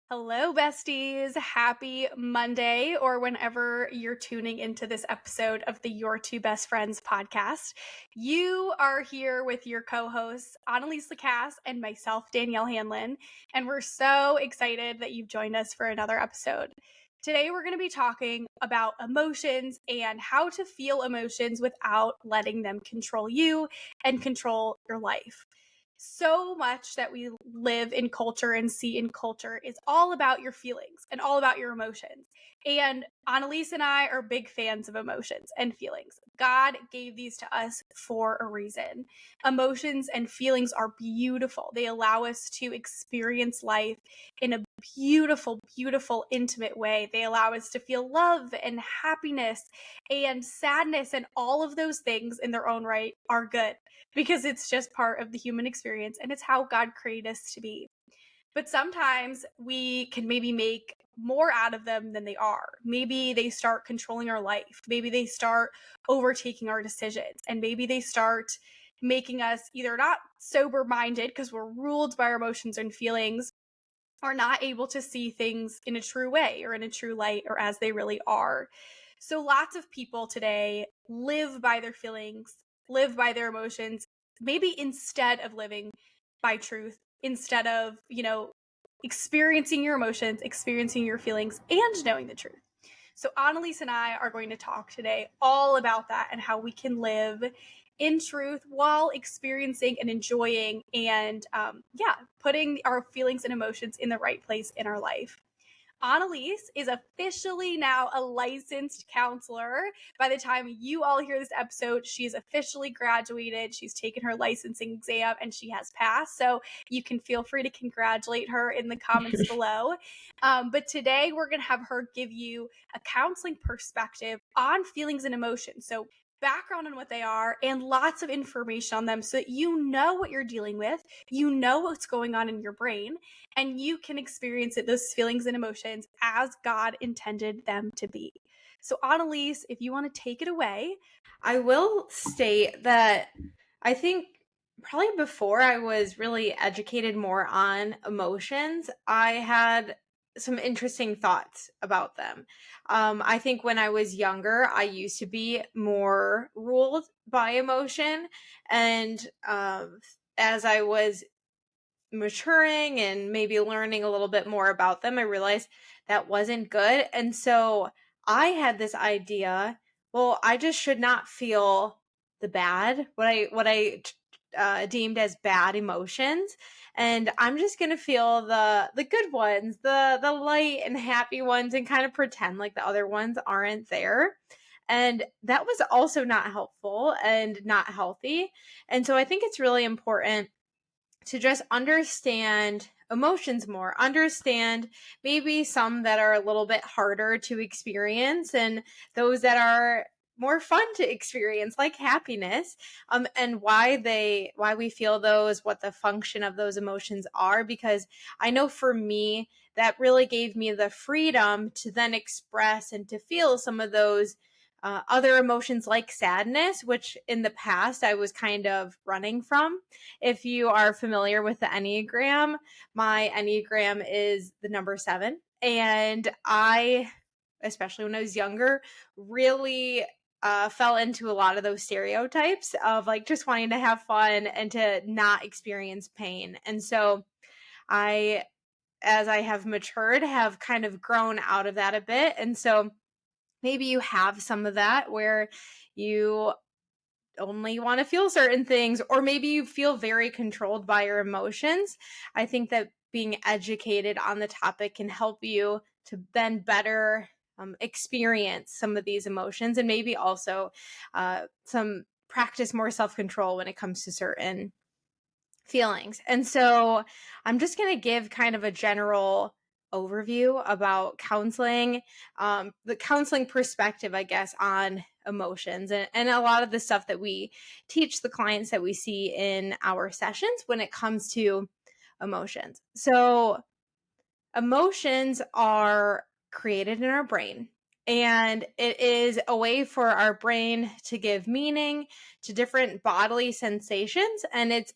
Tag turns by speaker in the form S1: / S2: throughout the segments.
S1: Hello, besties. Happy Monday, or whenever you're tuning into this episode of the Your Two Best Friends podcast. You are here with your co hosts, Annalise Lacasse and myself, Danielle Hanlon, and we're so excited that you've joined us for another episode. Today, we're going to be talking about emotions and how to feel emotions without letting them control you and control your life. So much that we live in culture and see in culture is all about your feelings and all about your emotions. And Annalise and I are big fans of emotions and feelings. God gave these to us for a reason. Emotions and feelings are beautiful. They allow us to experience life in a beautiful, beautiful, intimate way. They allow us to feel love and happiness and sadness, and all of those things in their own right are good because it's just part of the human experience and it's how God created us to be. But sometimes we can maybe make more out of them than they are. Maybe they start controlling our life. Maybe they start overtaking our decisions. And maybe they start making us either not sober minded because we're ruled by our emotions and feelings, or not able to see things in a true way or in a true light or as they really are. So lots of people today live by their feelings, live by their emotions, maybe instead of living by truth, instead of, experiencing your emotions, experiencing your feelings, and knowing the truth. So Annalise and I are going to talk today all about that and how we can live in truth while experiencing and enjoying and putting our feelings and emotions in the right place in our life. Annalise is officially now a licensed counselor. By the time you all hear this episode, she's officially graduated. She's taken her licensing exam and she has passed. So you can feel free to congratulate her in the comments below. But today we're going to have her give you a counseling perspective on feelings and emotions. So background on what they are and lots of information on them so that you know what you're dealing with, you know what's going on in your brain, and you can experience those feelings and emotions as God intended them to be. So Annalise, if you want to take it away.
S2: I will state that I think probably before I was really educated more on emotions, I had some interesting thoughts about them. I think when I was younger, I used to be more ruled by emotion. And as I was maturing and maybe learning a little bit more about them, I realized that wasn't good. And so I had this idea, well, I just should not feel the bad, what I deemed as bad emotions, and I'm just gonna feel the good ones, the light and happy ones, and kind of pretend like the other ones aren't there. And that was also not helpful and not healthy. And so I think it's really important to just understand emotions more, understand maybe some that are a little bit harder to experience and those that are more fun to experience, like happiness, and why we feel those, what the function of those emotions are. Because I know for me, that really gave me the freedom to then express and to feel some of those other emotions like sadness, which in the past I was kind of running from. If you are familiar with the Enneagram, my Enneagram is the number 7. And I, especially when I was younger, really fell into a lot of those stereotypes of like just wanting to have fun and to not experience pain. And so I, as I have matured, have kind of grown out of that a bit. And so maybe you have some of that where you only want to feel certain things, or maybe you feel very controlled by your emotions. I think that being educated on the topic can help you to then better experience some of these emotions, and maybe also some practice more self-control when it comes to certain feelings. And so I'm just going to give kind of a general overview about counseling, the counseling perspective, I guess, on emotions, and a lot of the stuff that we teach the clients that we see in our sessions when it comes to emotions. So emotions are created in our brain. And it is a way for our brain to give meaning to different bodily sensations. And it's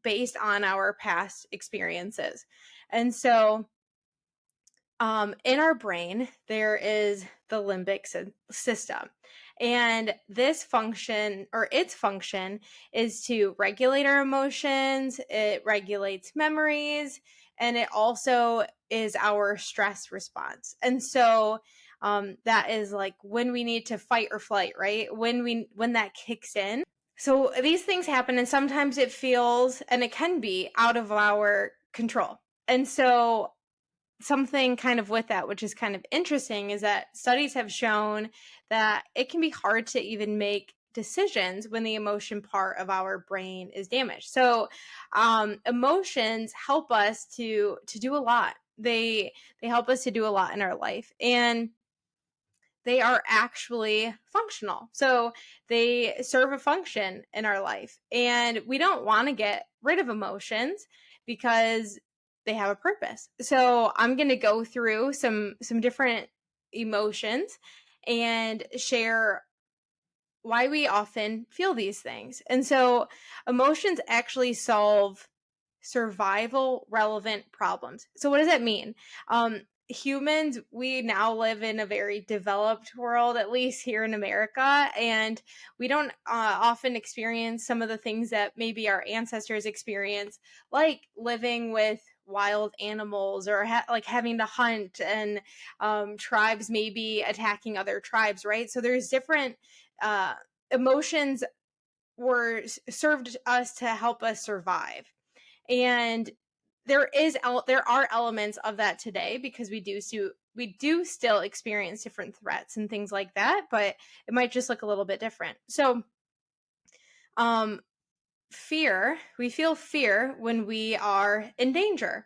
S2: based on our past experiences. And so In our brain, there is the limbic system. And this function, or its function, is to regulate our emotions, it regulates memories, and it also is our stress response. And so that is like when we need to fight or flight, right? When that kicks in. So these things happen, and sometimes it feels, and it can be out of our control. And so something kind of with that, which is kind of interesting, is that studies have shown that it can be hard to even make decisions when the emotion part of our brain is damaged. So emotions help us to do a lot. They help us to do a lot in our life, and they are actually functional. So they serve a function in our life. And we don't want to get rid of emotions because they have a purpose. So I'm going to go through some different emotions and share why we often feel these things. And so emotions actually solve survival relevant problems. So what does that mean? Humans, we now live in a very developed world, at least here in America, and we don't often experience some of the things that maybe our ancestors experienced, like living with wild animals or like having to hunt, and tribes maybe attacking other tribes, right? So there's different emotions were served us to help us survive. And there are elements of that today, because we do still experience different threats and things like that, but it might just look a little bit different. So fear, we feel fear when we are in danger.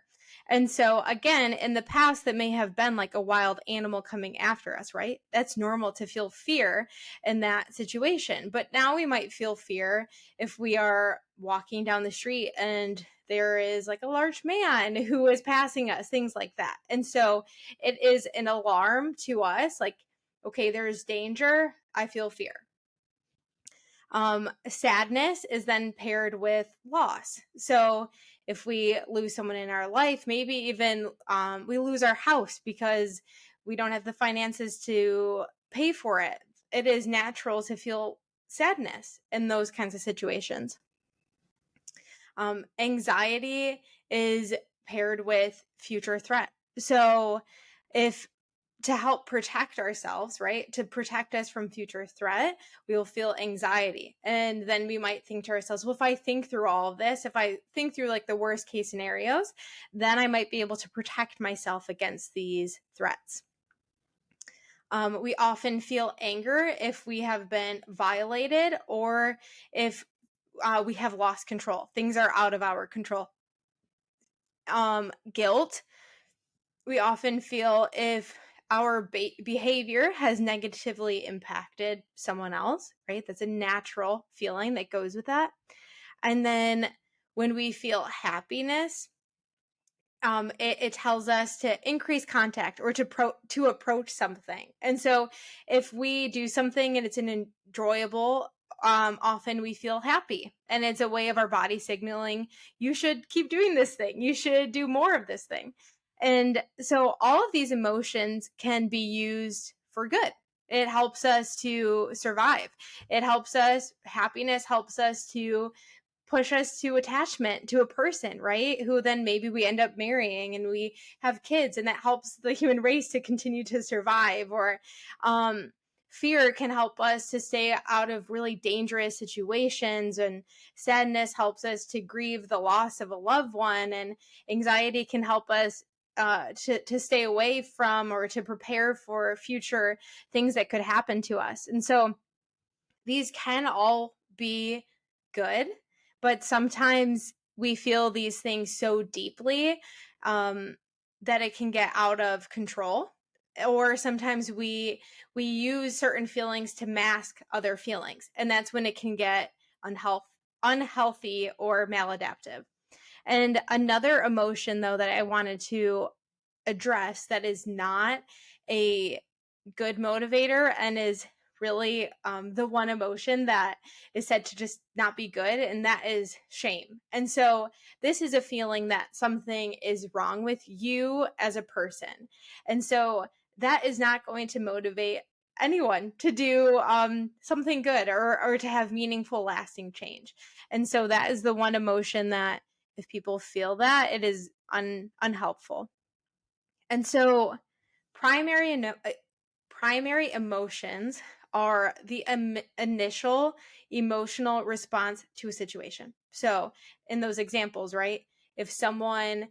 S2: And so again, in the past, that may have been like a wild animal coming after us, right? That's normal to feel fear in that situation. But now we might feel fear if we are walking down the street and there is like a large man who is passing us, things like that. And so it is an alarm to us, like, okay, there's danger, I feel fear. Sadness is then paired with loss. So if we lose someone in our life, maybe even we lose our house because we don't have the finances to pay for it, it is natural to feel sadness in those kinds of situations. Anxiety is paired with future threat. So if to help protect ourselves, right? To protect us from future threat, we will feel anxiety. And then we might think to ourselves, well, if I think through all of this, if I think through like the worst case scenarios, then I might be able to protect myself against these threats. We often feel anger if we have been violated, or if we have lost control. Things are out of our control. Guilt, we often feel if our behavior has negatively impacted someone else, right? That's a natural feeling that goes with that. And then when we feel happiness, it tells us to increase contact or to approach something. And so if we do something and it's an enjoyable, often we feel happy, and it's a way of our body signaling, you should keep doing this thing, you should do more of this thing. And so all of these emotions can be used for good. It helps us to survive. Happiness helps us to push us to attachment to a person, right? Who then maybe we end up marrying and we have kids, and that helps the human race to continue to survive. Or fear can help us to stay out of really dangerous situations, and sadness helps us to grieve the loss of a loved one, and anxiety can help us to stay away from or to prepare for future things that could happen to us. And so these can all be good, but sometimes we feel these things so deeply that it can get out of control. Or sometimes we use certain feelings to mask other feelings, and that's when it can get unhealthy or maladaptive. And another emotion, though, that I wanted to address that is not a good motivator and is really the one emotion that is said to just not be good, and that is shame. And so this is a feeling that something is wrong with you as a person. And so that is not going to motivate anyone to do something good or to have meaningful, lasting change. And so that is the one emotion that if people feel that, it is unhelpful. And so primary emotions are the initial emotional response to a situation. So in those examples, right? If someone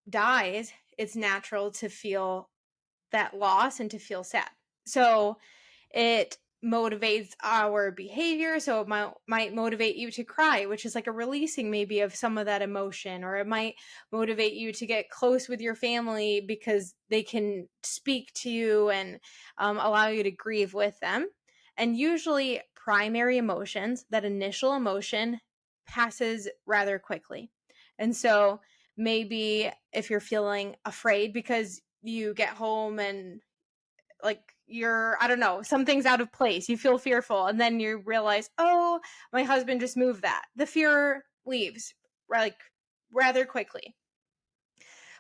S2: dies, it's natural to feel that loss and to feel sad. So it motivates our behavior. So it might motivate you to cry, which is like a releasing maybe of some of that emotion, or it might motivate you to get close with your family because they can speak to you and allow you to grieve with them. And usually primary emotions, that initial emotion passes rather quickly. And so maybe if you're feeling afraid because you get home and like I don't know, something's out of place, you feel fearful, and then you realize, oh, my husband just moved that. The fear leaves like rather quickly.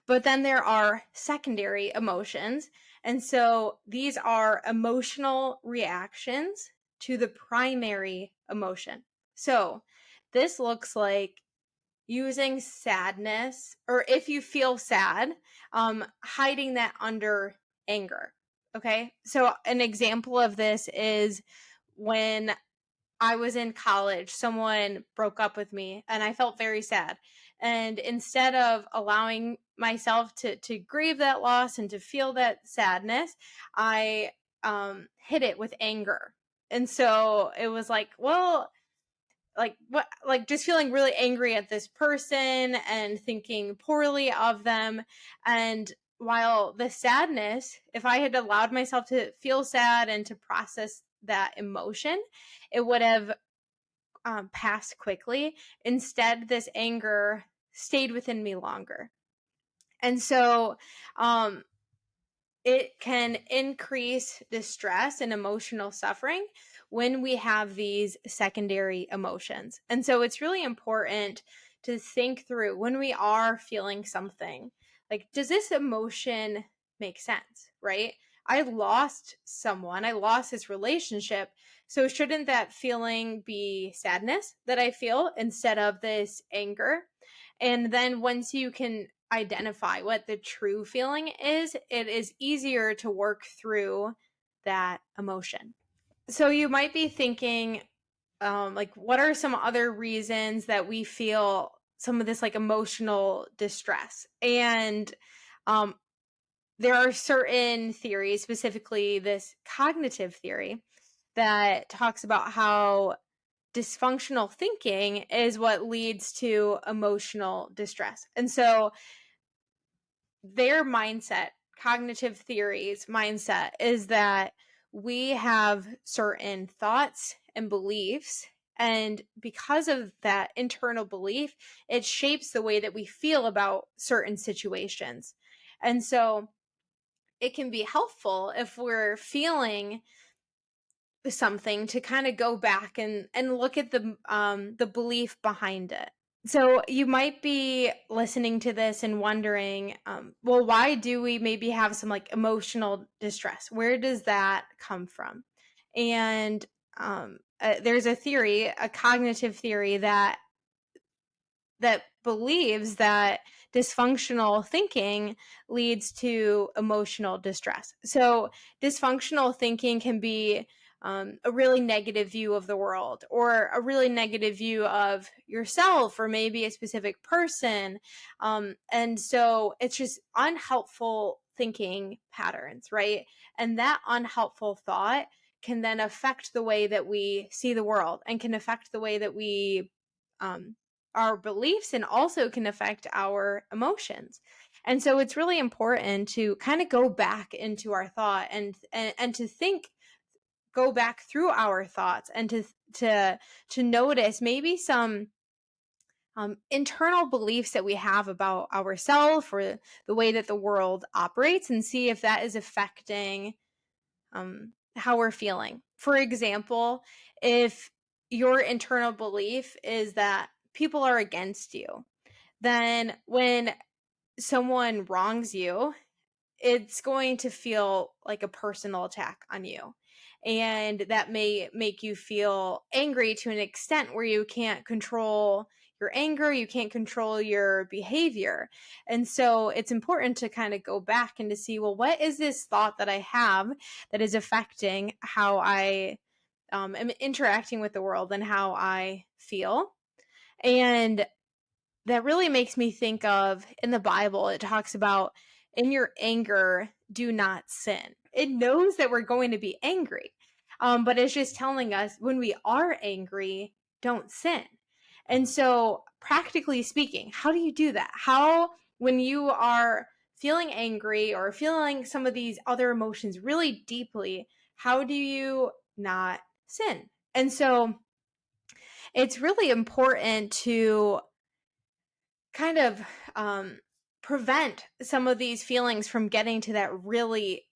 S2: But then there are secondary emotions. And so these are emotional reactions to the primary emotion. So this looks like using sadness, or if you feel sad, hiding that under anger. Okay. So an example of this is when I was in college, someone broke up with me and I felt very sad. And instead of allowing myself to grieve that loss and to feel that sadness, I hid it with anger. And so it was like, well, like what, like just feeling really angry at this person and thinking poorly of them. And while the sadness, if I had allowed myself to feel sad and to process that emotion, it would have passed quickly. Instead, this anger stayed within me longer. And so it can increase distress and emotional suffering when we have these secondary emotions. And so it's really important to think through when we are feeling something, like, does this emotion make sense, right? I lost someone, I lost this relationship. So shouldn't that feeling be sadness that I feel instead of this anger? And then once you can identify what the true feeling is, it is easier to work through that emotion. So you might be thinking, like, what are some other reasons that we feel some of this like emotional distress? And um, there are certain theories, specifically this cognitive theory, that talks about how dysfunctional thinking is what leads to emotional distress. And so their mindset, cognitive theories mindset, is that we have certain thoughts and beliefs. And because of that internal belief, it shapes the way that we feel about certain situations. And so it can be helpful if we're feeling something to kind of go back and look at the belief behind it. So you might be listening to this and wondering, well, why do we maybe have some like emotional distress? Where does that come from? And there's a theory, a cognitive theory that believes that dysfunctional thinking leads to emotional distress. So dysfunctional thinking can be a really negative view of the world, or a really negative view of yourself, or maybe a specific person. And so it's just unhelpful thinking patterns, right? And that unhelpful thought can then affect the way that we see the world, and can affect the way that we our beliefs, and also can affect our emotions. And so it's really important to kind of go back into our thought, and to think, go back through our thoughts, and to notice maybe some internal beliefs that we have about ourselves, or the way that the world operates, and see if that is affecting how we're feeling. For example, if your internal belief is that people are against you, then when someone wrongs you, it's going to feel like a personal attack on you. And that may make you feel angry to an extent where you can't control your anger, you can't control your behavior. And so it's important to kind of go back and to see, well, what is this thought that I have that is affecting how I am interacting with the world and how I feel? And that really makes me think of in the Bible, it talks about in your anger, do not sin. It knows that we're going to be angry, but it's just telling us when we are angry, don't sin. And so, practically speaking, how do you do that? How, when you are feeling angry or feeling some of these other emotions really deeply, how do you not sin? And so, it's really important to kind of prevent some of these feelings from getting to that really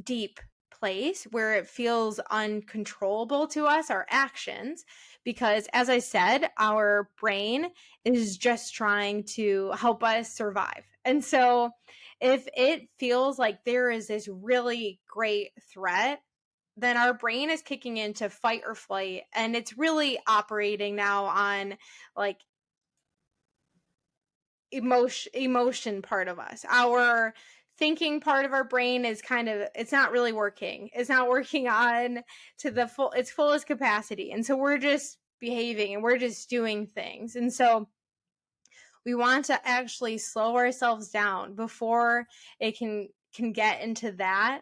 S2: deep place where it feels uncontrollable to us, our actions. Because, as I said, our brain is just trying to help us survive. And so, if it feels like there is this really great threat, then our brain is kicking into fight or flight, and it's really operating now on like emotion part of us. Our thinking part of our brain is kind of, it's not really working. It's not working on to the full its fullest capacity. And so we're just behaving and we're just doing things. And so we want to actually slow ourselves down before it can get into that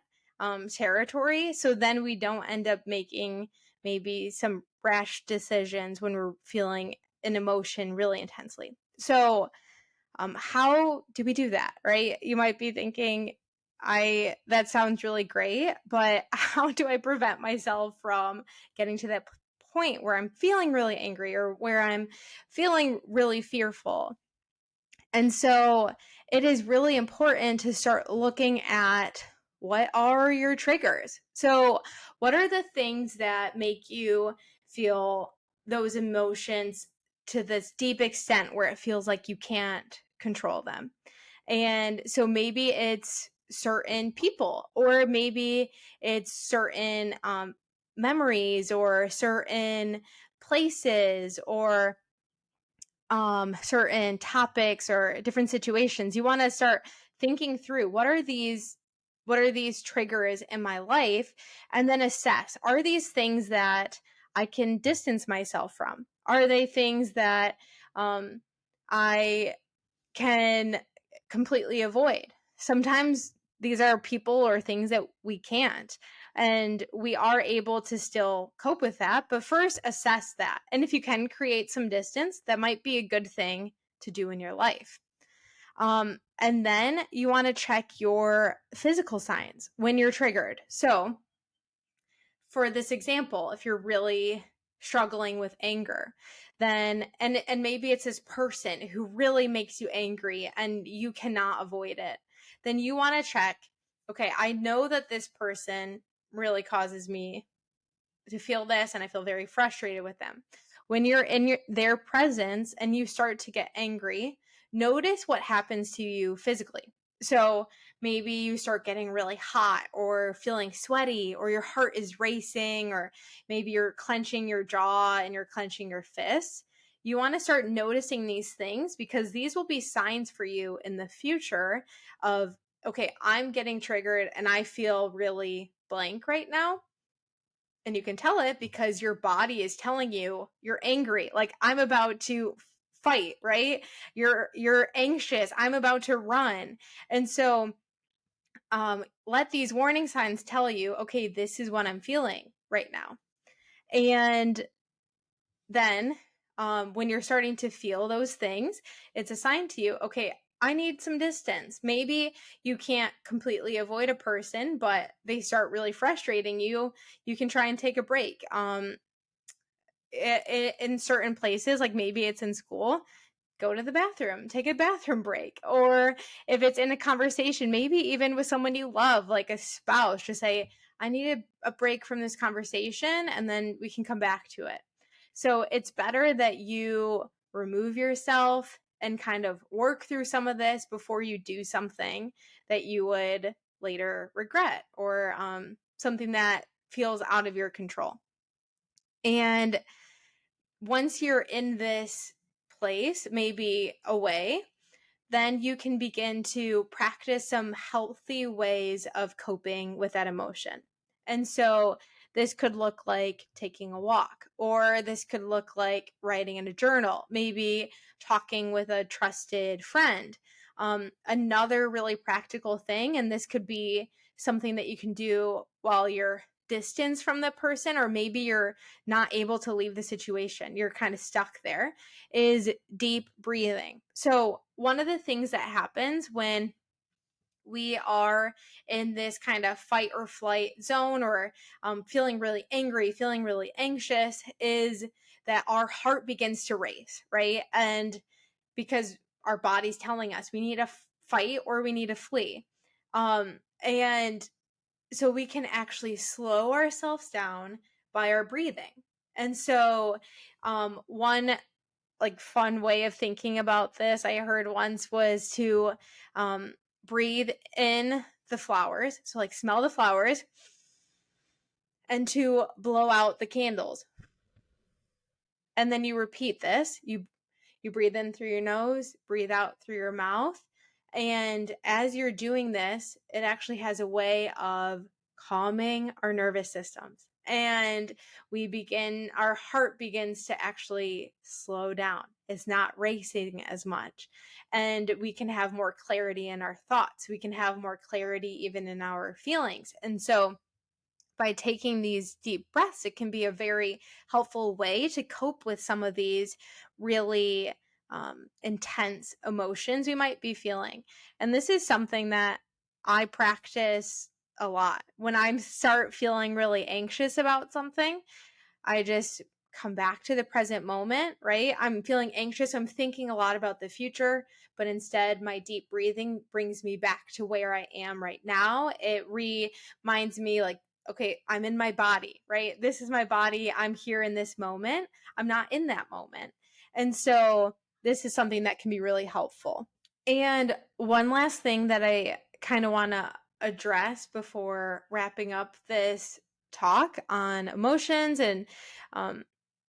S2: territory, so then we don't end up making maybe some rash decisions when we're feeling an emotion really intensely. So how do we do that, right? You might be thinking, that sounds really great, but how do I prevent myself from getting to that point where I'm feeling really angry or where I'm feeling really fearful? And so it is really important to start looking at what are your triggers. So, what are the things that make you feel those emotions to this deep extent where it feels like you can't control them? And so maybe it's certain people, or maybe it's certain memories, or certain places, or certain topics or different situations. You want to start thinking through what are these triggers in my life, and then assess, are these things that I can distance myself from? Are they things that I can completely avoid? Sometimes these are people or things that we can't, and we are able to still cope with that. But first, assess that. And if you can create some distance, that might be a good thing to do in your life. And then you want to check your physical signs when you're triggered. So, for this example, if you're really struggling with anger, then and maybe it's this person who really makes you angry and you cannot avoid it, then you want to check, okay, I know that this person really causes me to feel this and I feel very frustrated with them. When you're in their presence and you start to get angry, notice what happens to you physically. So maybe you start getting really hot or feeling sweaty, or your heart is racing, or maybe you're clenching your jaw and you're clenching your fists. You want to start noticing these things, because these will be signs for you in the future of, okay, I'm getting triggered and I feel really blank right now. And you can tell it because your body is telling you you're angry. Like, I'm about to fight, right? You're anxious. I'm about to run. And so let these warning signs tell you, okay, this is what I'm feeling right now. And then when you're starting to feel those things, it's a sign to you, okay, I need some distance. Maybe you can't completely avoid a person, but they start really frustrating you. You can try and take a break. In certain places, like maybe it's in school, go to the bathroom, take a bathroom break. Or if it's in a conversation, maybe even with someone you love, like a spouse, just say, I need a break from this conversation and then we can come back to it. So it's better that you remove yourself and kind of work through some of this before you do something that you would later regret, or something that feels out of your control. And once you're in this place, maybe away, then you can begin to practice some healthy ways of coping with that emotion. And so this could look like taking a walk, or this could look like writing in a journal, maybe talking with a trusted friend. Another really practical thing, and this could be something that you can do while you're distance from the person, or maybe you're not able to leave the situation, you're kind of stuck there, is deep breathing. So one of the things that happens when we are in this kind of fight or flight zone, or feeling really angry, feeling really anxious, is that our heart begins to race, right? And because our body's telling us we need to fight or we need to flee. And so we can actually slow ourselves down by our breathing. And so one like fun way of thinking about this I heard once was to breathe in the flowers, so like smell the flowers, and to blow out the candles. And then you repeat this. You breathe in through your nose, breathe out through your mouth. And as you're doing this, it actually has a way of calming our nervous systems. And our heart begins to actually slow down. It's not racing as much. And we can have more clarity in our thoughts. We can have more clarity even in our feelings. And so by taking these deep breaths, it can be a very helpful way to cope with some of these really intense emotions we might be feeling. And this is something that I practice a lot. When I start feeling really anxious about something, I just come back to the present moment, right? I'm feeling anxious. I'm thinking a lot about the future, but instead, my deep breathing brings me back to where I am right now. It reminds me, like, okay, I'm in my body, right? This is my body. I'm here in this moment. I'm not in that moment. And so, this is something that can be really helpful. And one last thing that I kind of want to address before wrapping up this talk on emotions, and um,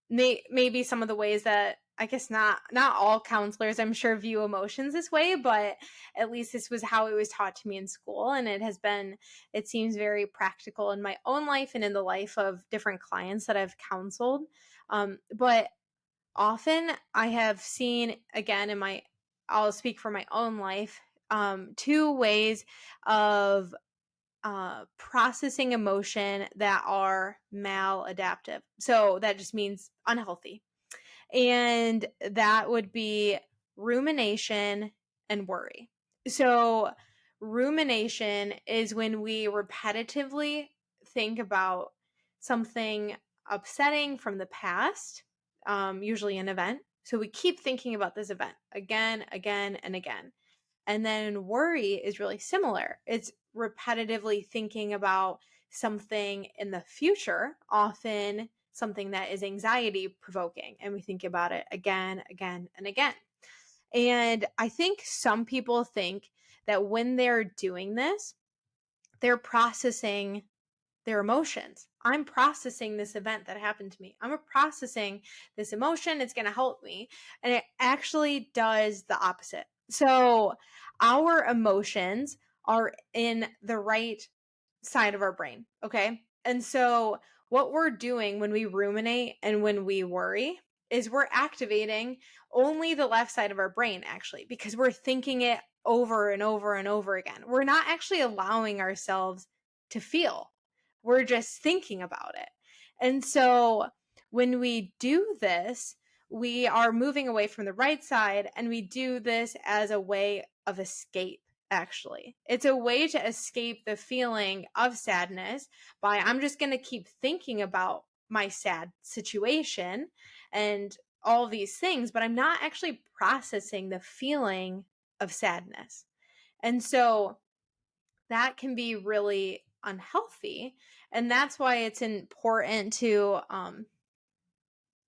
S2: maybe some of the ways that I guess not all counselors, I'm sure, view emotions this way, but at least this was how it was taught to me in school, and it seems very practical in my own life and in the life of different clients that I've counseled. But often I have seen, again, I'll speak for my own life, two ways of processing emotion that are maladaptive. So that just means unhealthy. And that would be rumination and worry. So, rumination is when we repetitively think about something upsetting from the past, usually an event. So, we keep thinking about this event again, again, and again. And then worry is really similar. It's repetitively thinking about something in the future, often something that is anxiety provoking. And we think about it again, again, and again. And I think some people think that when they're doing this, they're processing their emotions. I'm processing this event that happened to me. I'm processing this emotion. It's going to help me. And it actually does the opposite. So our emotions are in the right side of our brain. Okay. And so what we're doing when we ruminate and when we worry is we're activating only the left side of our brain, actually, because we're thinking it over and over and over again. We're not actually allowing ourselves to feel. We're just thinking about it. And so when we do this, we are moving away from the right side, and we do this as a way of escape. Actually, it's a way to escape the feeling of sadness by, I'm just going to keep thinking about my sad situation and all these things, but I'm not actually processing the feeling of sadness. And so that can be really unhealthy. And that's why it's important to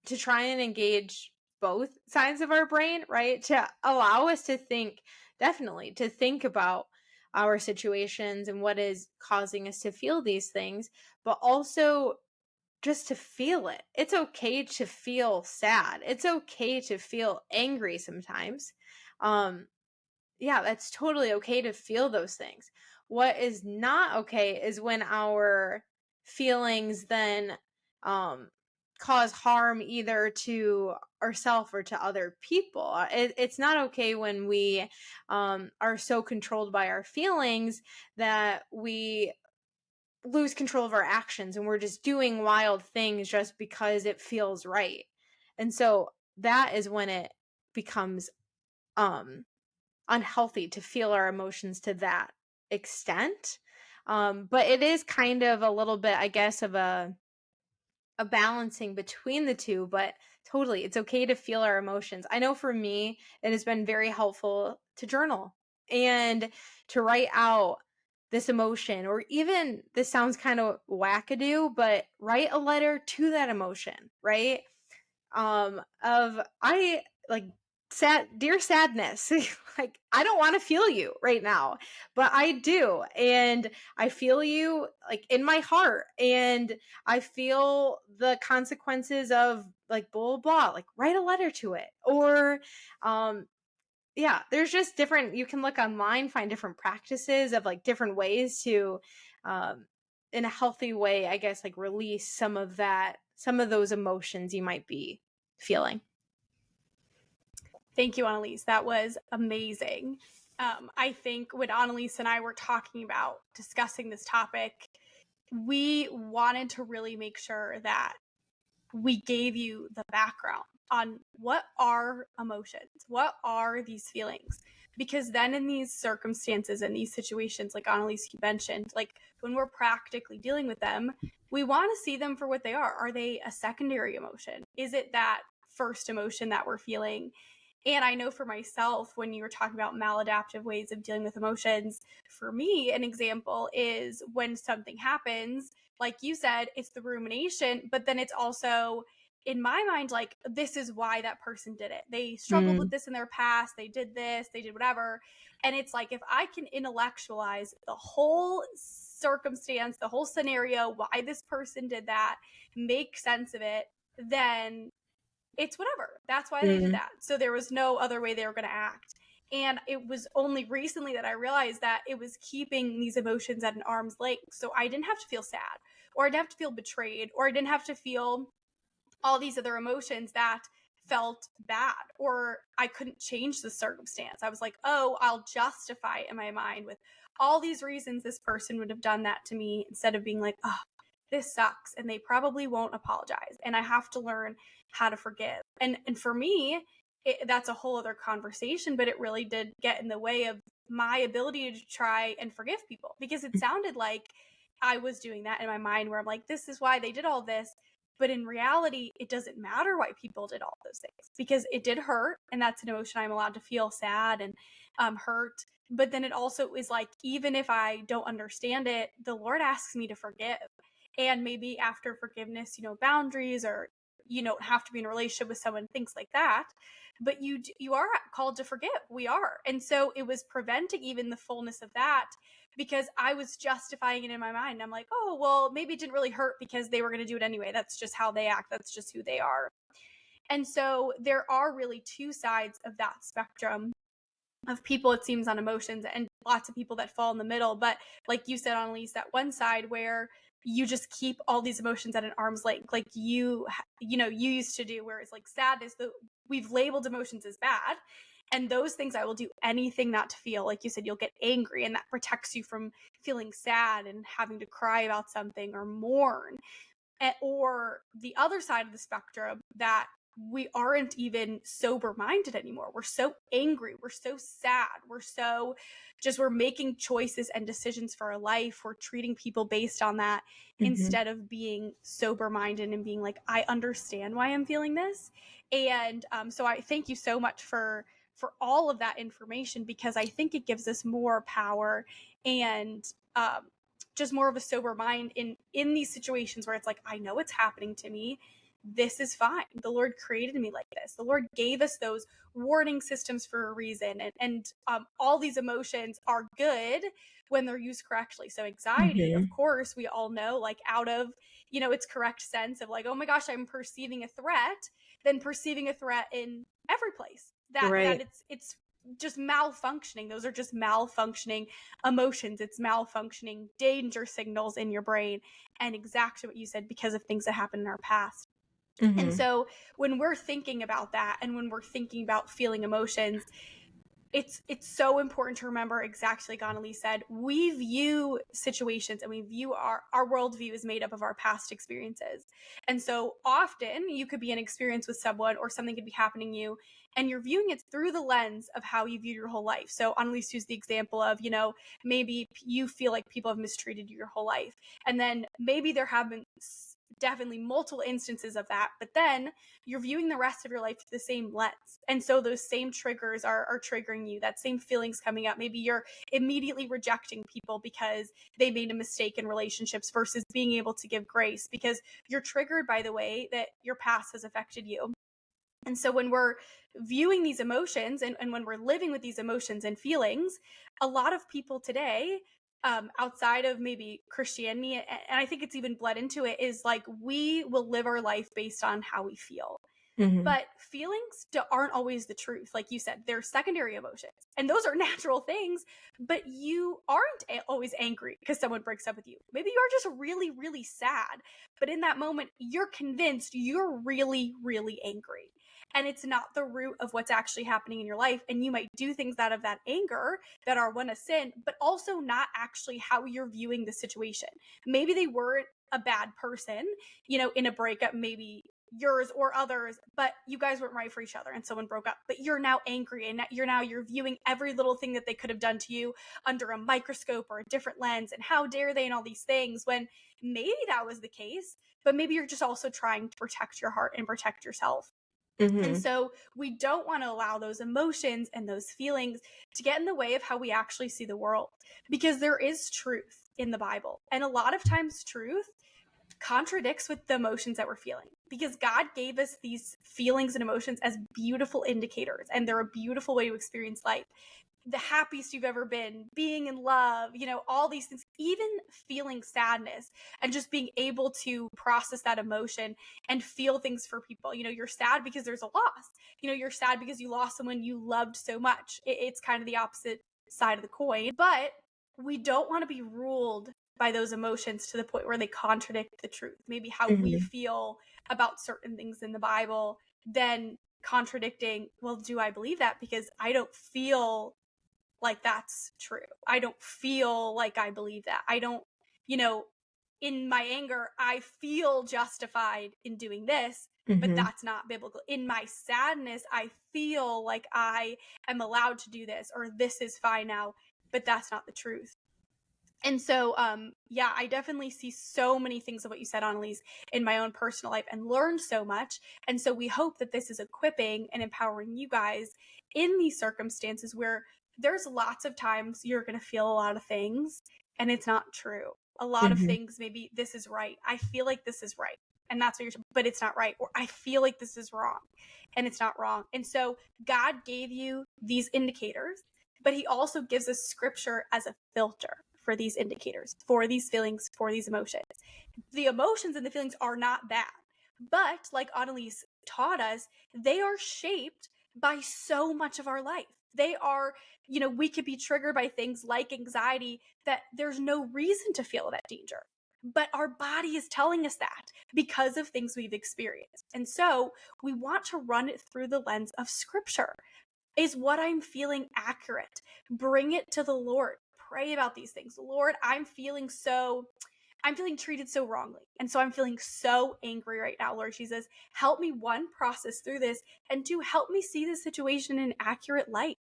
S2: try and engage both sides of our brain, right? To allow us to think, definitely, to think about our situations and what is causing us to feel these things, but also just to feel it. It's okay to feel sad. It's okay to feel angry sometimes. Yeah, that's totally okay to feel those things. What is not okay is when our feelings then um cause harm either to ourselves or to other people. It's not okay when we are so controlled by our feelings that we lose control of our actions and we're just doing wild things just because it feels right. And so that is when it becomes um unhealthy to feel our emotions to that extent. But it is kind of a little bit, I guess, of a balancing between the two, but totally, it's okay to feel our emotions. I know for me, it has been very helpful to journal and to write out this emotion, or even, this sounds kind of wackadoo, but write a letter to that emotion, right? Of I like sad, dear sadness, like I don't want to feel you right now, but I do, and I feel you like in my heart, and I feel the consequences of like blah blah blah. Like write a letter to it, or yeah, there's just different. You can look online, find different practices of like different ways to um in a healthy way, I guess, like release some of that, some of those emotions you might be feeling.
S1: Thank you, Annalise. That was amazing. I think when Annalise and I were talking about discussing this topic, we wanted to really make sure that we gave you the background on what are emotions, what are these feelings. Because then in these circumstances and these situations, like Annalise, you mentioned, like when we're practically dealing with them, we want to see them for what they are. Are they a secondary emotion? Is it that first emotion that we're feeling? And I know for myself, when you were talking about maladaptive ways of dealing with emotions, for me, an example is when something happens, like you said, it's the rumination, but then it's also in my mind, like, this is why that person did it. They struggled with this in their past. They did this, they did whatever. And it's like, if I can intellectualize the whole circumstance, the whole scenario, why this person did that, make sense of it, then it's whatever. That's why they did that. So there was no other way they were going to act. And it was only recently that I realized that it was keeping these emotions at an arm's length. So I didn't have to feel sad, or I didn't have to feel betrayed, or I didn't have to feel all these other emotions that felt bad, or I couldn't change the circumstance. I was like, oh, I'll justify it in my mind with all these reasons this person would have done that to me, instead of being like, oh, this sucks and they probably won't apologize and I have to learn how to forgive. And for me, that's a whole other conversation, but it really did get in the way of my ability to try and forgive people, because it sounded like I was doing that in my mind, where I'm like, this is why they did all this. But in reality, it doesn't matter why people did all those things, because it did hurt. And that's an emotion I'm allowed to feel, sad and hurt. But then it also is like, even if I don't understand it, the Lord asks me to forgive. And maybe after forgiveness, boundaries, or you don't have to be in a relationship with someone, things like that. But you are called to forgive. We are. And so it was preventing even the fullness of that, because I was justifying it in my mind. I'm like, oh, well, maybe it didn't really hurt because they were going to do it anyway. That's just how they act. That's just who they are. And so there are really two sides of that spectrum of people, it seems, on emotions, and lots of people that fall in the middle. But like you said, Annalise, that one side where you just keep all these emotions at an arm's length, like you used to do, where it's like sadness, we've labeled emotions as bad, and those things I will do anything not to feel. Like you said, you'll get angry, and that protects you from feeling sad and having to cry about something or mourn. Or the other side of the spectrum, that we aren't even sober minded anymore. We're so angry. We're so sad. We're making choices and decisions for our life. We're treating people based on that, instead of being sober minded and being like, I understand why I'm feeling this. And so I thank you so much for all of that information, because I think it gives us more power and just more of a sober mind in these situations where it's like, I know it's happening to me. This is fine. The Lord created me like this. The Lord gave us those warning systems for a reason. And all these emotions are good when they're used correctly. So anxiety, of course, we all know, like out of, its correct sense of like, oh my gosh, I'm perceiving a threat, then perceiving a threat in every place that it's just malfunctioning. Those are just malfunctioning emotions. It's malfunctioning danger signals in your brain. And exactly what you said, because of things that happened in our past. And so when we're thinking about that, and when we're thinking about feeling emotions, it's so important to remember, exactly like Annalise said, we view situations and we view our worldview is made up of our past experiences. And so often you could be in experience with someone, or something could be happening to you, and you're viewing it through the lens of how you viewed your whole life. So Annalise used the example of, maybe you feel like people have mistreated you your whole life. And then maybe there have been definitely multiple instances of that, but then you're viewing the rest of your life through the same lens. And so those same triggers are triggering you, that same feelings coming up. Maybe you're immediately rejecting people because they made a mistake in relationships, versus being able to give grace because you're triggered by the way that your past has affected you. And so when we're viewing these emotions, and when we're living with these emotions and feelings, a lot of people today, outside of maybe Christianity, and I think it's even bled into it, is like, we will live our life based on how we feel. But feelings aren't always the truth. Like you said, they're secondary emotions, and those are natural things, but you aren't always angry because someone breaks up with you. Maybe you're just really, really sad, but in that moment, you're convinced you're really, really angry. And it's not the root of what's actually happening in your life. And you might do things out of that anger that are one, a sin, but also not actually how you're viewing the situation. Maybe they weren't a bad person, in a breakup, maybe yours or others, but you guys weren't right for each other and someone broke up, but you're now angry, and you're viewing every little thing that they could have done to you under a microscope or a different lens, and how dare they, and all these things, when maybe that was the case, but maybe you're just also trying to protect your heart and protect yourself. And so we don't want to allow those emotions and those feelings to get in the way of how we actually see the world, because there is truth in the Bible, and a lot of times truth contradicts with the emotions that we're feeling, because God gave us these feelings and emotions as beautiful indicators, and they're a beautiful way to experience life. The happiest you've ever been, being in love, all these things, even feeling sadness, and just being able to process that emotion and feel things for people. You're sad because there's a loss. You're sad because you lost someone you loved so much. It's kind of the opposite side of the coin, but we don't want to be ruled by those emotions to the point where they contradict the truth. Maybe how we feel about certain things in the Bible, then contradicting, well, do I believe that? Because I don't feel like that's true. I don't feel like I believe that. I don't, in my anger, I feel justified in doing this, but that's not biblical. In my sadness, I feel like I am allowed to do this, or this is fine now, but that's not the truth. And so, I definitely see so many things of what you said, Annalise, in my own personal life, and learned so much. And so we hope that this is equipping and empowering you guys in these circumstances where there's lots of times you're going to feel a lot of things and it's not true. A lot of things, maybe this is right. I feel like this is right. And that's what but it's not right. Or I feel like this is wrong and it's not wrong. And so God gave you these indicators, but he also gives us scripture as a filter for these indicators, for these feelings, for these emotions. The emotions and the feelings are not bad, but like Annalise taught us, they are shaped by so much of our life. They are, we could be triggered by things like anxiety that there's no reason to feel that danger. But our body is telling us that because of things we've experienced. And so we want to run it through the lens of scripture. Is what I'm feeling accurate? Bring it to the Lord. Pray about these things. Lord, I'm feeling treated so wrongly. And so I'm feeling so angry right now, Lord Jesus. Help me, one, process through this, and two, help me see the situation in an accurate light.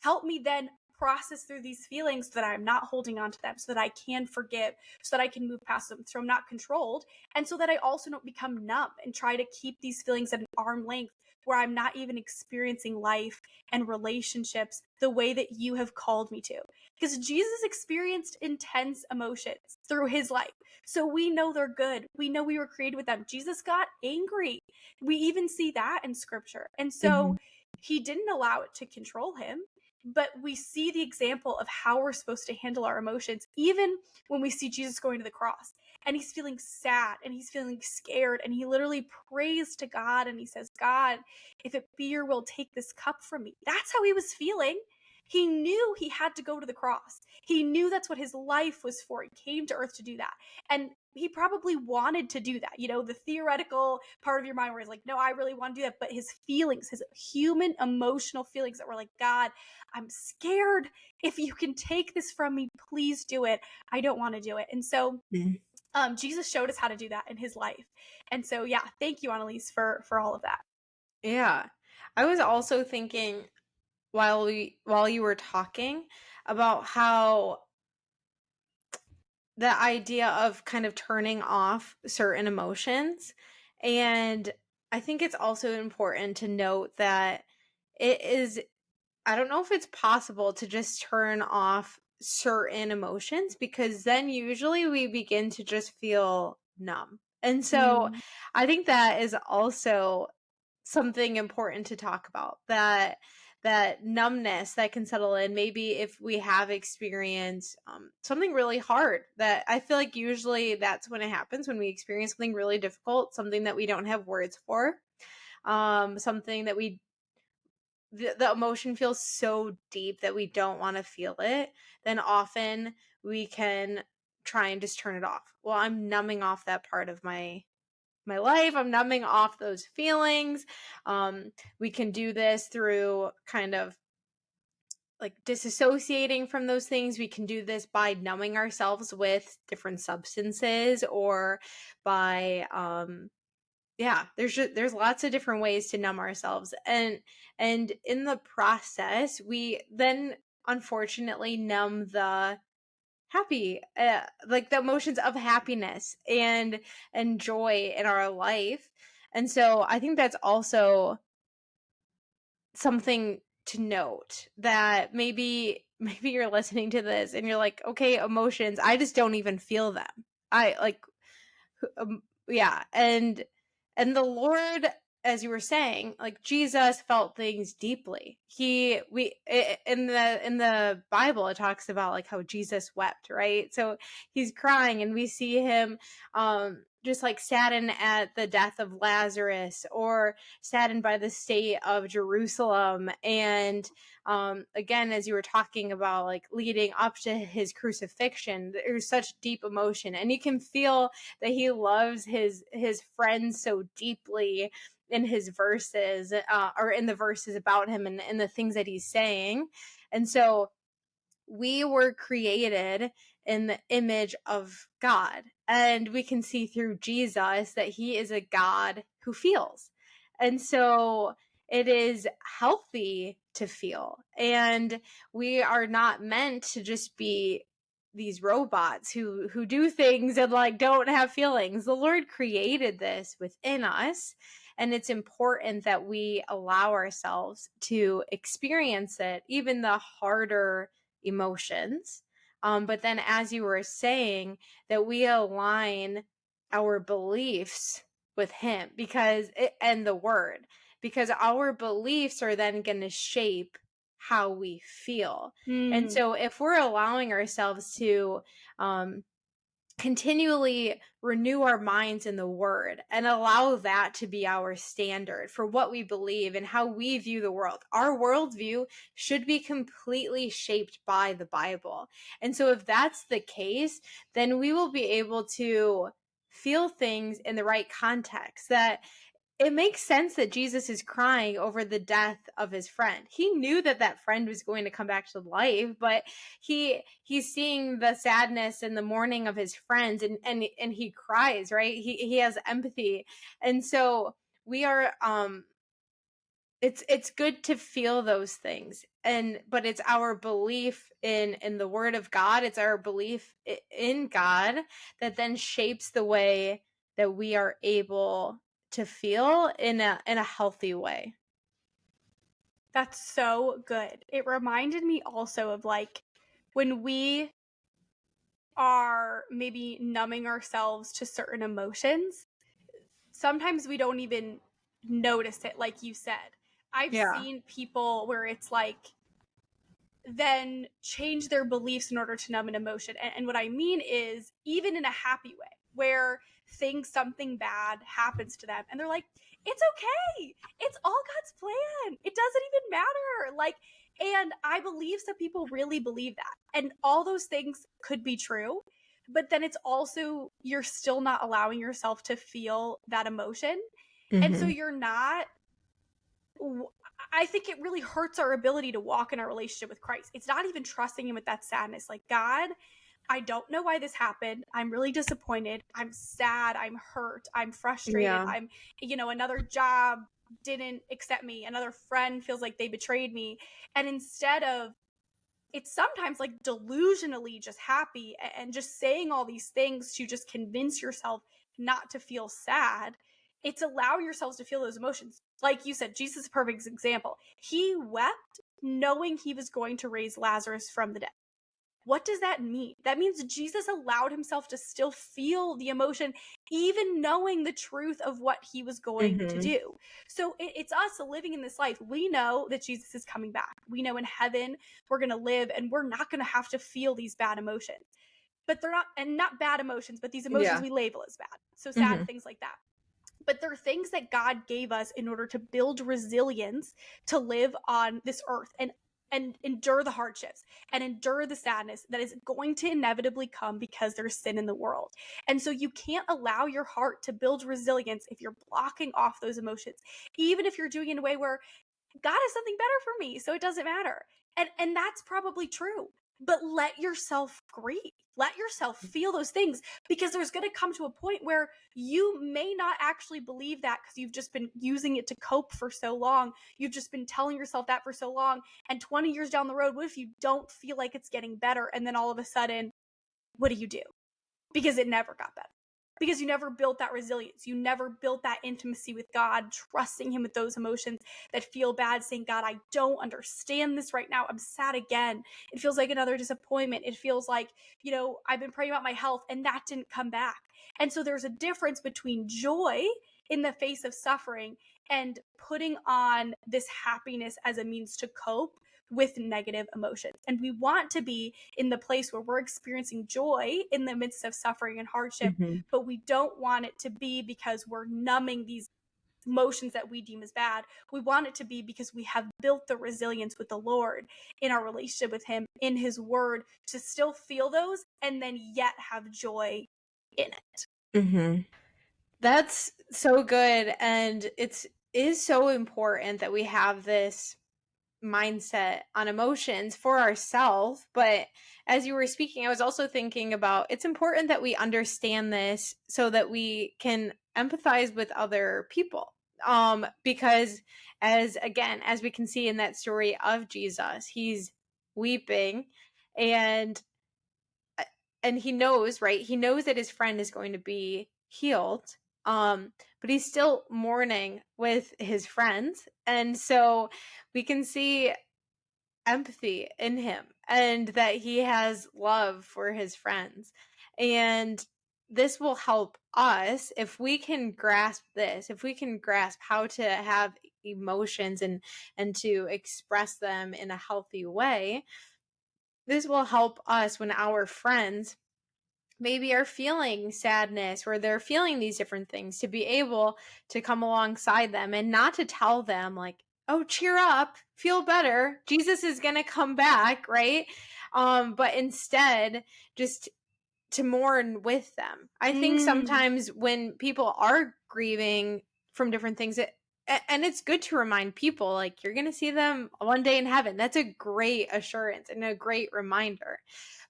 S1: Help me then process through these feelings so that I'm not holding on to them, so that I can forgive, so that I can move past them, so I'm not controlled, and so that I also don't become numb and try to keep these feelings at an arm length where I'm not even experiencing life and relationships the way that you have called me to. Because Jesus experienced intense emotions through his life. So we know they're good. We know we were created with them. Jesus got angry. We even see that in scripture. And so he didn't allow it to control him. But we see the example of how we're supposed to handle our emotions, even when we see Jesus going to the cross and he's feeling sad and he's feeling scared. And he literally prays to God and he says, God, if it be your will, take this cup from me. That's how he was feeling. He knew he had to go to the cross. He knew that's what his life was for. He came to earth to do that. And he probably wanted to do that. You know, the theoretical part of your mind where he's like, no, I really want to do that. But his feelings, his human emotional feelings that were like, God, I'm scared. If you can take this from me, please do it. I don't want to do it. And so Jesus showed us how to do that in his life. And so, yeah, thank you, Annalise, for all of that.
S2: Yeah. I was also thinking while you were talking about how the idea of kind of turning off certain emotions. And I think it's also important to note that I don't know if it's possible to just turn off certain emotions, because then usually we begin to just feel numb. And so I think that is also something important to talk about, that numbness that can settle in maybe if we have experienced something really hard. That I feel like usually that's when it happens, when we experience something really difficult, something that we don't have words for, something that the emotion feels so deep that we don't want to feel it. Then often we can try and just turn it off. Well, I'm numbing off that part of my life. I'm numbing off those feelings. We can do this through kind of like disassociating from those things. We can do this by numbing ourselves with different substances, or by there's lots of different ways to numb ourselves, and in the process we then unfortunately numb the happy, like the emotions of happiness and joy in our life. And so I think that's also something to note, that maybe you're listening to this and you're like, okay, emotions, I just don't even feel them. I like yeah. And the Lord, as you were saying, like Jesus felt things deeply. In the Bible it talks about like how Jesus wept, right? So he's crying, and we see him just like saddened at the death of Lazarus, or saddened by the state of Jerusalem. And again, as you were talking about, like leading up to his crucifixion, there's such deep emotion, and you can feel that he loves his friends so deeply in his verses, or in the verses about him, and the things that he's saying. And so we were created in the image of God, and we can see through Jesus that he is a God who feels. And so it is healthy to feel, and we are not meant to just be these robots who do things and like don't have feelings. The Lord created this within us, and it's important that we allow ourselves to experience it, even the harder emotions. But then, as you were saying, that we align our beliefs with him, and the word, because our beliefs are then going to shape how we feel. And so if we're allowing ourselves to continually renew our minds in the word, and allow that to be our standard for what we believe and how we view the world, our worldview should be completely shaped by the Bible. And so if that's the case, then we will be able to feel things in the right context. That it makes sense that Jesus is crying over the death of his friend. He knew that that friend was going to come back to life, but he's seeing the sadness and the mourning of his friends, and he cries, right? He has empathy. And so we are it's good to feel those things, but it's our belief in the word of God, it's our belief in God that then shapes the way that we are able to feel in a healthy way.
S1: That's so good. It reminded me also of like when we are maybe numbing ourselves to certain emotions, sometimes we don't even notice it, like you said. I've
S2: Yeah.
S1: seen people where it's like, then change their beliefs in order to numb an emotion. And what I mean is, even in a happy way, where something bad happens to them, and they're like, it's okay. It's all God's plan. It doesn't even matter. Like, and I believe some people really believe that. And all those things could be true. But then it's also, you're still not allowing yourself to feel that emotion. And so
S2: Mm-hmm.
S1: you're not, I think it really hurts our ability to walk in our relationship with Christ. It's not even trusting him with that sadness. Like, God, I don't know why this happened. I'm really disappointed. I'm sad. I'm hurt. I'm frustrated.
S2: Yeah.
S1: I'm, another job didn't accept me. Another friend feels like they betrayed me. And instead of, it's sometimes like delusionally just happy and just saying all these things to just convince yourself not to feel sad. It's allow yourselves to feel those emotions. Like you said, Jesus is a perfect example. He wept knowing he was going to raise Lazarus from the dead. What does that mean? That means Jesus allowed himself to still feel the emotion, even knowing the truth of what he was going to
S2: Mm-hmm.
S1: do. So it's us living in this life. We know that Jesus is coming back. We know in heaven we're going to live and we're not going to have to feel these bad emotions. But they're not, and not bad emotions, but these emotions
S2: Yeah.
S1: we label as bad. So
S2: Mm-hmm.
S1: sad, things like that. But they're things that God gave us in order to build resilience to live on this earth and endure the hardships and endure the sadness that is going to inevitably come because there's sin in the world. And so you can't allow your heart to build resilience if you're blocking off those emotions, even if you're doing it in a way where God has something better for me, so it doesn't matter. And that's probably true. But let yourself grieve. Let yourself feel those things, because there's going to come to a point where you may not actually believe that because you've just been using it to cope for so long. You've just been telling yourself that for so long. And 20 years down the road, what if you don't feel like it's getting better? And then all of a sudden, what do? Because it never got better. Because you never built that resilience. You never built that intimacy with God, trusting him with those emotions that feel bad, saying, God, I don't understand this right now. I'm sad again. It feels like another disappointment. It feels like, I've been praying about my health and that didn't come back. And so there's a difference between joy in the face of suffering and putting on this happiness as a means to cope with negative emotions. And we want to be in the place where we're experiencing joy in the midst of suffering and hardship,
S2: Mm-hmm.
S1: but we don't want it to be because we're numbing these emotions that we deem as bad. We want it to be because we have built the resilience with the Lord in our relationship with him, in his word, to still feel those and then yet have joy in it.
S2: Mm-hmm. That's so good. And is so important that we have this mindset on emotions for ourselves. But as you were speaking, I was also thinking about it's important that we understand this so that we can empathize with other people. Because as we can see in that story of Jesus, he's weeping and he knows, right? He knows that his friend is going to be healed. But he's still mourning with his friends. And so we can see empathy in him and that he has love for his friends. And this will help us if we can grasp this, if we can grasp how to have emotions and to express them in a healthy way. This will help us when our friends maybe are feeling sadness or they're feeling these different things, to be able to come alongside them and not to tell them like, oh, cheer up, feel better, Jesus is going to come back, right? But instead just to mourn with them. I think sometimes when people are grieving from different things, and it's good to remind people like you're going to see them one day in heaven. That's a great assurance and a great reminder.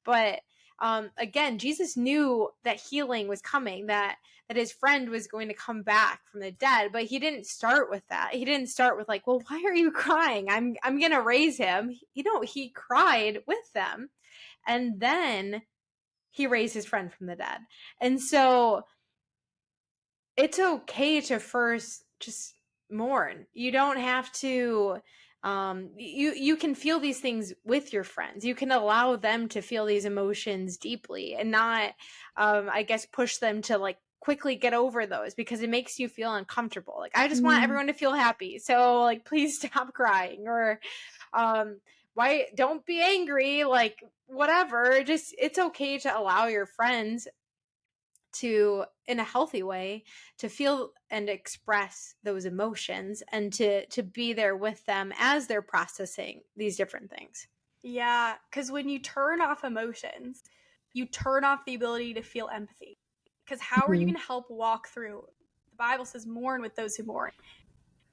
S2: But again, Jesus knew that healing was coming, that his friend was going to come back from the dead, but he didn't start with that. He didn't start with like, well, why are you crying? I'm going to raise him. He cried with them, and then he raised his friend from the dead. And so it's okay to first just mourn. You don't have to you can feel these things with your friends. You can allow them to feel these emotions deeply and not I guess push them to like quickly get over those, because it makes you feel uncomfortable. Like, I just want everyone to feel happy, so like please stop crying, or why don't be angry, like whatever. Just, it's okay to allow your friends to, in a healthy way, to feel and express those emotions, and to be there with them as they're processing these different things.
S1: Yeah, because when you turn off emotions, you turn off the ability to feel empathy. Because how are you going to help walk through? The Bible says, mourn with those who mourn.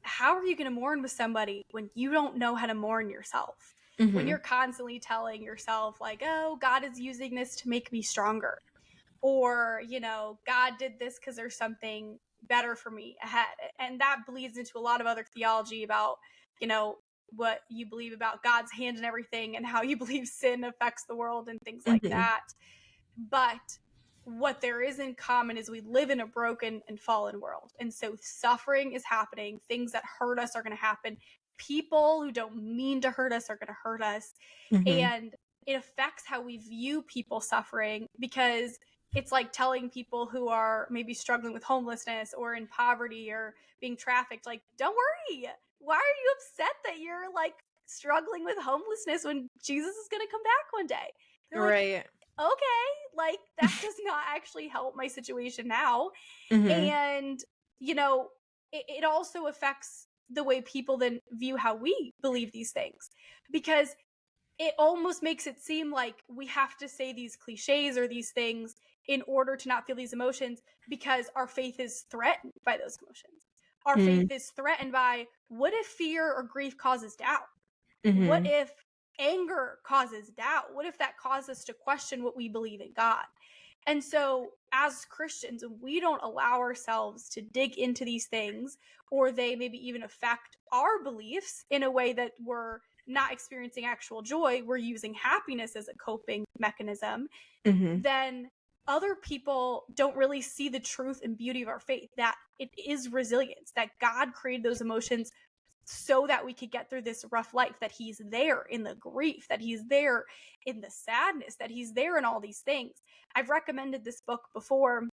S1: How are you going to mourn with somebody when you don't know how to mourn yourself? When you're constantly telling yourself, like, oh, God is using this to make me stronger. Or, God did this because there's something better for me ahead. And that bleeds into a lot of other theology about, what you believe about God's hand and everything, and how you believe sin affects the world and things like that. But what there is in common is we live in a broken and fallen world. And so suffering is happening. Things that hurt us are going to happen. People who don't mean to hurt us are going to hurt us. And it affects how we view people suffering, because it's like telling people who are maybe struggling with homelessness or in poverty or being trafficked, like, don't worry. Why are you upset that you're like struggling with homelessness when Jesus is going to come back one day? They're
S2: Right.
S1: like, okay, like that does not actually help my situation now.
S2: Mm-hmm.
S1: And, it also affects the way people then view how we believe these things, because it almost makes it seem like we have to say these cliches or these things in order to not feel these emotions, because our faith is threatened by those emotions. Our faith is threatened by, what if fear or grief causes doubt? What if anger causes doubt? What if that causes us to question what we believe in God? And so as Christians, we don't allow ourselves to dig into these things, or they maybe even affect our beliefs in a way that we're not experiencing actual joy, we're using happiness as a coping mechanism, then other people don't really see the truth and beauty of our faith, that it is resilience, that God created those emotions so that we could get through this rough life, that he's there in the grief, that he's there in the sadness, that he's there in all these things. I've recommended this book before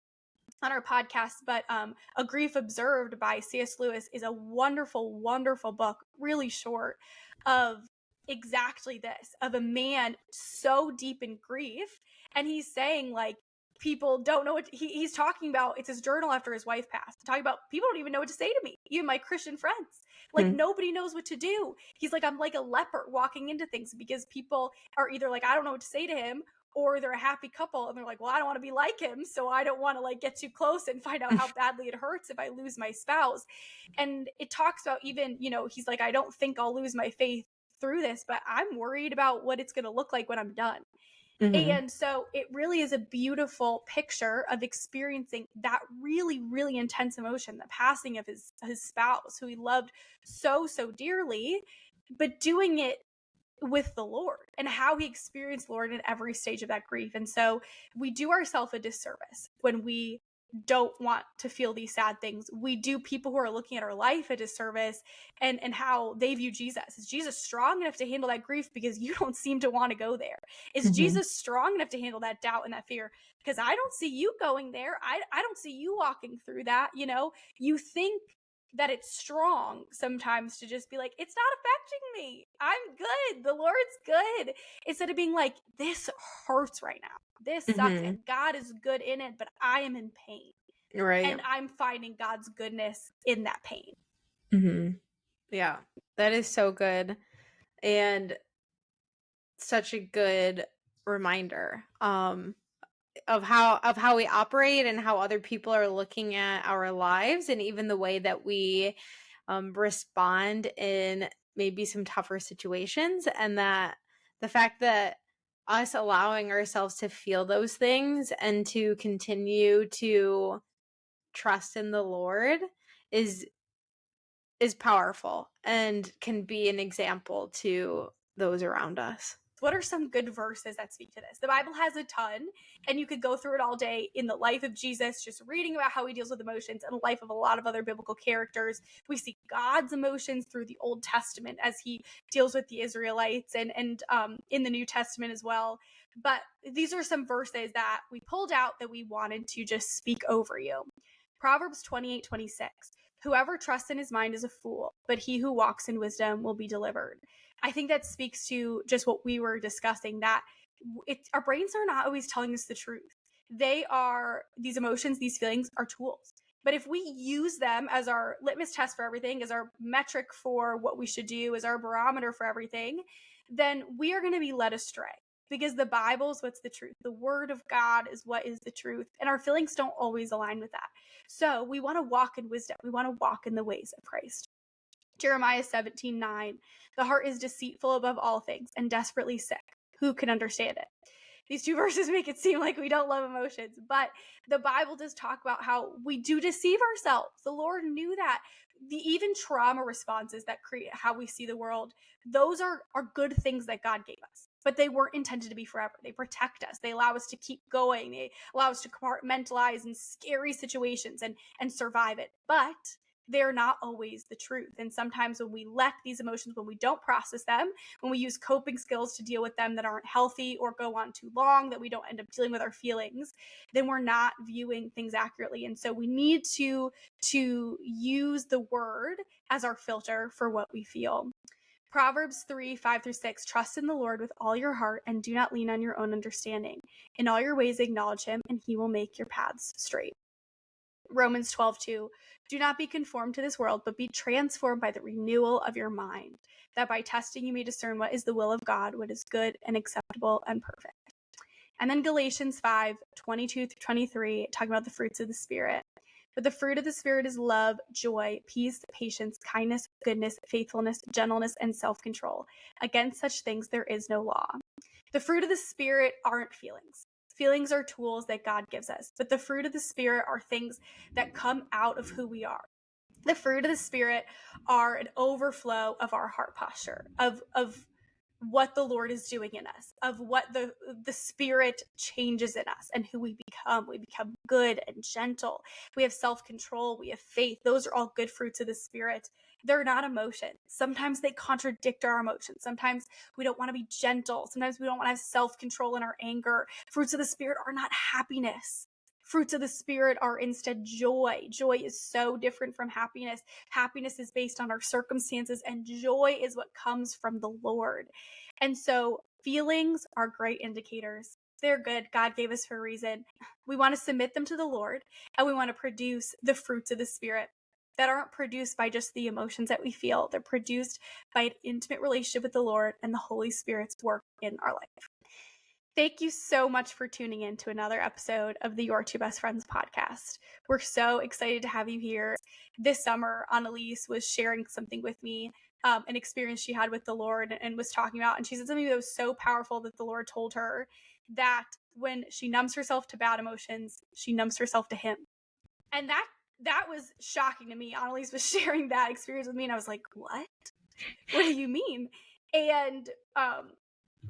S1: on our podcast, but A Grief Observed by C.S. Lewis is a wonderful, wonderful book, really short, of exactly this, of a man so deep in grief. And he's saying, like, people don't know what he's talking about. It's his journal after his wife passed, talking about, people don't even know what to say to me, even my Christian friends. Like, nobody knows what to do. He's like, I'm like a leper walking into things, because people are either like, I don't know what to say to him, or they're a happy couple and they're like, well, I don't want to be like him, so I don't want to like get too close and find out how badly it hurts if I lose my spouse. And it talks about, even, he's like, I don't think I'll lose my faith through this, but I'm worried about what it's going to look like when I'm done. And so it really is a beautiful picture of experiencing that really, really intense emotion, the passing of his spouse who he loved so, so dearly, but doing it with the Lord, and how he experienced Lord in every stage of that grief. And so we do ourselves a disservice when we don't want to feel these sad things. We do people who are looking at our life a disservice, and how they view Jesus. Is Jesus strong enough to handle that grief? Because you don't seem to want to go there. Is Jesus strong enough to handle that doubt and that fear? Because I don't see you going there. I don't see you walking through that. You think that it's strong sometimes to just be like, it's not affecting me, I'm good, the Lord's good, instead of being like, this hurts right now, this sucks, and God is good in it, but I am in pain,
S2: Right.
S1: and I'm finding God's goodness in that pain.
S2: Yeah, that is so good, and such a good reminder of how we operate, and how other people are looking at our lives, and even the way that we respond in maybe some tougher situations. And that the fact that us allowing ourselves to feel those things and to continue to trust in the Lord is powerful and can be an example to those around us.
S1: What are some good verses that speak to this? The Bible has a ton, and you could go through it all day in the life of Jesus, just reading about how he deals with emotions, and the life of a lot of other biblical characters. We see God's emotions through the Old Testament as he deals with the Israelites, and in the New Testament as well. But these are some verses that we pulled out that we wanted to just speak over you. Proverbs 28:26. Whoever trusts in his mind is a fool, but he who walks in wisdom will be delivered. I think that speaks to just what we were discussing, that our brains are not always telling us the truth. These emotions, these feelings are tools. But if we use them as our litmus test for everything, as our metric for what we should do, as our barometer for everything, then we are going to be led astray. Because the Bible is what's the truth. The word of God is what is the truth. And our feelings don't always align with that. So we want to walk in wisdom. We want to walk in the ways of Christ. Jeremiah 17:9. The heart is deceitful above all things and desperately sick. Who can understand it? These two verses make it seem like we don't love emotions, but the Bible does talk about how we do deceive ourselves. The Lord knew that. The even trauma responses that create how we see the world, those are good things that God gave us, but they weren't intended to be forever. They protect us. They allow us to keep going. They allow us to compartmentalize in scary situations and survive it. But they're not always the truth. And sometimes when we let these emotions, when we don't process them, when we use coping skills to deal with them that aren't healthy or go on too long, that we don't end up dealing with our feelings, then we're not viewing things accurately. And so we need to use the word as our filter for what we feel. Proverbs 3:5-6. Trust in the Lord with all your heart and do not lean on your own understanding. In all your ways acknowledge him and he will make your paths straight. Romans 12:2. Do not be conformed to this world, but be transformed by the renewal of your mind, that by testing you may discern what is the will of God, what is good and acceptable and perfect. And then Galatians 5:22-23, talking about the fruits of the Spirit. But the fruit of the Spirit is love, joy, peace, patience, kindness, goodness, faithfulness, gentleness, and self-control. Against such things there is no law. The fruit of the Spirit aren't feelings. Feelings are tools that God gives us, but the fruit of the Spirit are things that come out of who we are. The fruit of the Spirit are an overflow of our heart posture, of what the Lord is doing in us, of what the Spirit changes in us and who we become. We become good and gentle. We have self-control. We have faith. Those are all good fruits of the Spirit. They're not emotions. Sometimes they contradict our emotions. Sometimes we don't want to be gentle. Sometimes we don't want to have self-control in our anger. Fruits of the Spirit are not happiness. Fruits of the Spirit are instead joy. Joy is so different from happiness. Happiness is based on our circumstances, and joy is what comes from the Lord. And so feelings are great indicators. They're good. God gave us for a reason. We want to submit them to the Lord, and we want to produce the fruits of the Spirit that aren't produced by just the emotions that we feel. They're produced by an intimate relationship with the Lord and the Holy Spirit's work in our life. Thank you so much for tuning in to another episode of the Your Two Best Friends podcast. We're so excited to have you here. This summer, Annalise was sharing something with me, an experience she had with the Lord, and was talking about, and she said something that was so powerful that the Lord told her that when she numbs herself to bad emotions, she numbs herself to him. And that was shocking to me. Annalise was sharing that experience with me, and I was like, what? What do you mean? And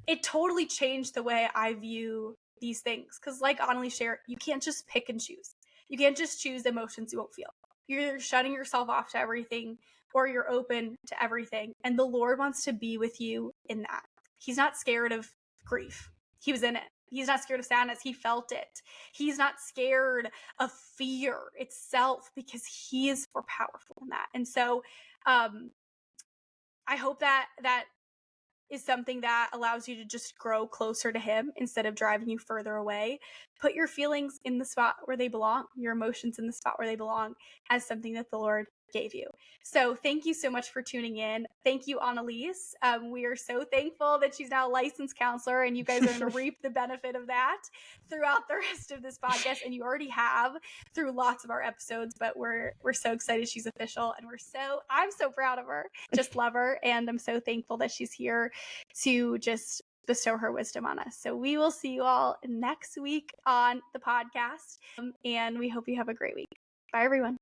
S1: it totally changed the way I view these things. Because like Annalise shared, you can't just pick and choose. You can't just choose the emotions you won't feel. You're either shutting yourself off to everything or you're open to everything. And the Lord wants to be with you in that. He's not scared of grief. He was in it. He's not scared of sadness. He felt it. He's not scared of fear itself because he is more powerful than that. And so I hope that is something that allows you to just grow closer to him instead of driving you further away. Put your feelings in the spot where they belong, your emotions in the spot where they belong, as something that the Lord gave you. So thank you so much for tuning in. Thank you, Annalise. We are so thankful that she's now a licensed counselor, and you guys are going to reap the benefit of that throughout the rest of this podcast. And you already have through lots of our episodes, but we're so excited she's official, and I'm so proud of her. Just love her, and I'm so thankful that she's here to just bestow her wisdom on us. So we will see you all next week on the podcast, and we hope you have a great week. Bye, everyone.